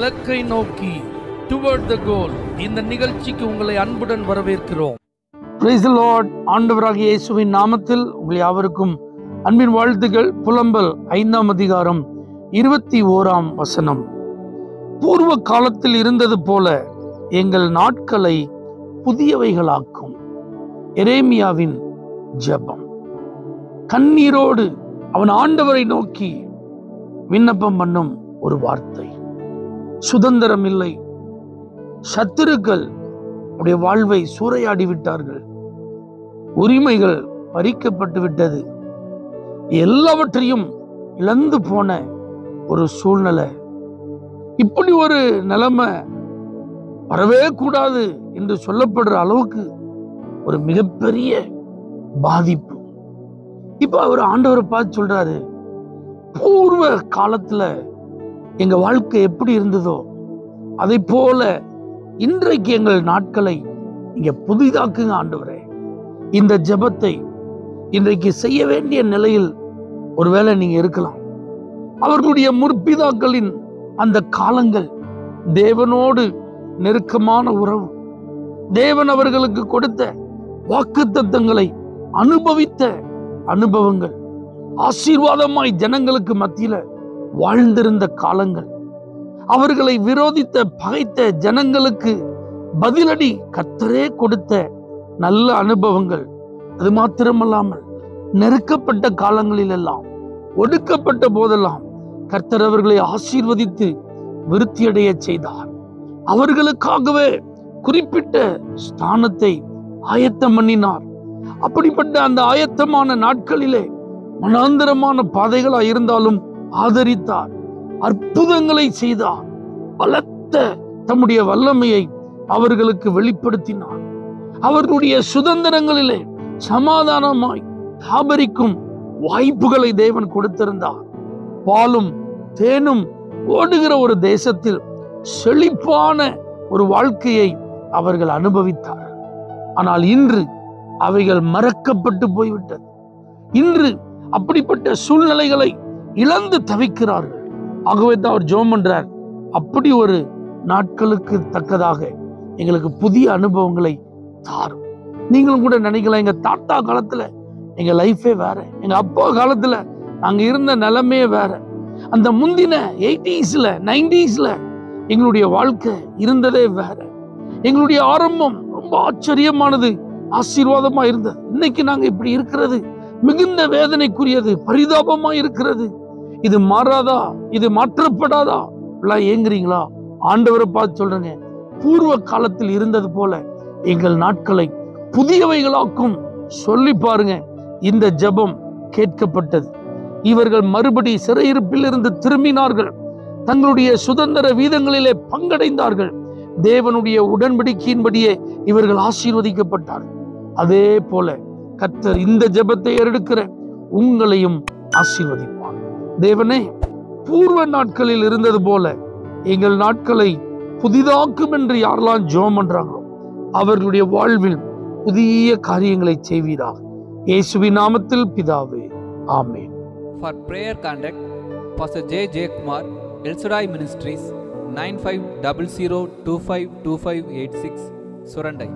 இலக்கை நோக்கி டுவர்ட் த கோல் இந்த நிகழ்ச்சிக்கு உங்களை அன்புடன் வரவேற்கிறோம். Praise the Lord. ஆண்டவராகிய இயேசுவின் நாமத்தில் உங்கள் யாவருக்கும் அன்பின் வாழ்த்துக்கள். புலம்பல் 5ஆம் அதிகாரம் 21ஆம் வசனம். பூர்வ காலத்தில் இருந்தது போல எங்கள் நாட்களை புதியவைகளாக்கும். எரேமியாவின் ஜெபம். கண்ணீரோடு அவன் ஆண்டவரை நோக்கி விண்ணப்பம் பண்ணும் ஒரு வார்த்தை. சுதந்திரம் இல்லை. சத்துருக்கள் உடைய வாழ்வை சூறையாடி விட்டார்கள். உரிமைகள் பறிக்கப்பட்டு விட்டது. எல்லாவற்றையும் இழந்து போன ஒரு சூழ்நிலை. இப்படி ஒரு நிலைமை வரவே கூடாது என்று சொல்லப்படுற அளவுக்கு ஒரு மிகப்பெரிய பாதிப்பு. இப்ப அவர் ஆண்டவரை பார்த்து சொல்றாரு, பூர்வ காலத்துல எங்க வாழ்க்கை எப்படி இருந்ததோ அதை போல இன்றைக்கு எங்கள் நாட்களை நீங்க புதிதாக்குங்க ஆண்டவரே. இந்த ஜெபத்தை இன்றைக்கு செய்ய வேண்டிய நிலையில் ஒருவேளை நீங்க இருக்கலாம். அவர்களுடைய முற்பிதாக்களின் அந்த காலங்கள் தேவனோடு நெருக்கமான உறவு, தேவன் அவர்களுக்கு கொடுத்த வாக்குத்தத்தங்களை அனுபவித்த அனுபவங்கள், ஆசீர்வாதமாய் ஜனங்களுக்கு மத்தியில வாழ்ந்திருந்த காலங்கள், அவர்களை விரோதித்த பகைத்த ஜனங்களுக்கு பதிலடி கர்த்தரே கொடுத்த நல்ல அனுபவங்கள். அது மாத்திரமல்லாமல் நெருக்கப்பட்ட காலங்களில் எல்லாம், ஒடுக்கப்பட்ட போதெல்லாம் கர்த்தர் அவர்களை ஆசீர்வதித்து விருத்தியடைய செய்தார். அவர்களுக்காகவே குறிப்பிட்ட ஸ்தானத்தை ஆயத்தம் பண்ணினார். அப்படிப்பட்ட அந்த ஆயத்தமான நாட்களிலே மனாந்தரமான பாதைகளா இருந்தாலும் ஆதரித்தார். அற்புதங்களை செய்தார். பலத்த தம்முடைய வல்லமையை அவர்களுக்கு வெளிப்படுத்தினார். அவர்களுடைய சுதந்திரங்களிலே சமாதானமாய் தாபரிக்கும் வாய்ப்புகளை தேவன் கொடுத்திருந்தார். பாலும் தேனும் ஓடுகிற ஒரு தேசத்தில் செழிப்பான ஒரு வாழ்க்கையை அவர்கள் அனுபவித்தார். ஆனால் இன்று அவைகள் மறக்கப்பட்டு போய்விட்டது. இன்று அப்படிப்பட்ட சூழ்நிலைகளை இழந்து தவிக்கிறார்கள். ஆகவே தான் அவர் ஜெபம் பண்றார், அப்படி ஒரு நாட்களுக்கு தக்கதாக எங்களுக்கு புதிய அனுபவங்களை தாரும். நீங்களும் கூட நினைக்கலாம், எங்க தாத்தா காலத்துல எங்க லைஃபே வேற, எங்க அப்பா காலத்துல நாங்க இருந்த நிலைமையே வேற, அந்த முந்தின 80ஸ்ல 90ஸ்ல எங்களுடைய வாழ்க்கை இருந்ததே வேற, எங்களுடைய ஆரம்பம் ரொம்ப ஆச்சரியமானது, ஆசீர்வாதமா இருந்தது. இன்னைக்கு நாங்க இப்படி இருக்கிறது மிகுந்த வேதனைக்குரியது, பரிதாபமா இருக்கிறது. இது மாறாதா? இது மாற்றப்படாதா? ஏங்குறீங்களா? ஆண்டவரை பார்த்து சொல்றேங்க, பூர்வ காலத்தில் இருந்தது போல எங்கள் நாட்களை புதியவைகளாக்கும் சொல்லி பாருங்க. இந்த ஜெபம் கேட்கப்பட்டது. இவர்கள் மறுபடி சிறையிருப்பில் இருந்து திரும்பினார்கள். தங்களுடைய சுதந்திர வீதங்களிலே பங்கடைந்தார்கள். தேவனுடைய உடன்படிக்கையின்படியே இவர்கள் ஆசீர்வதிக்கப்பட்டார்கள். அதே போல கர்த்தர் இந்த ஜெபத்தை எடுக்கிற உங்களையும் ஆசீர்வதிப்பார். தேவனே, பூர்வ நாட்களில் இருந்தது போல எங்கள் நாட்களை புதிதாக்கும் என்று யாரெல்லாம் ஜெபம் பண்றாங்களோ அவர்களுடைய வாழ்வில் புதிய காரியங்களை செய்வீராக. இயேசுவின் நாமத்தில் பிதாவே, ஆமென். For prayer contact Pastor J. J. Kumar, El Shaddai Ministries, 9500252586, Surandai.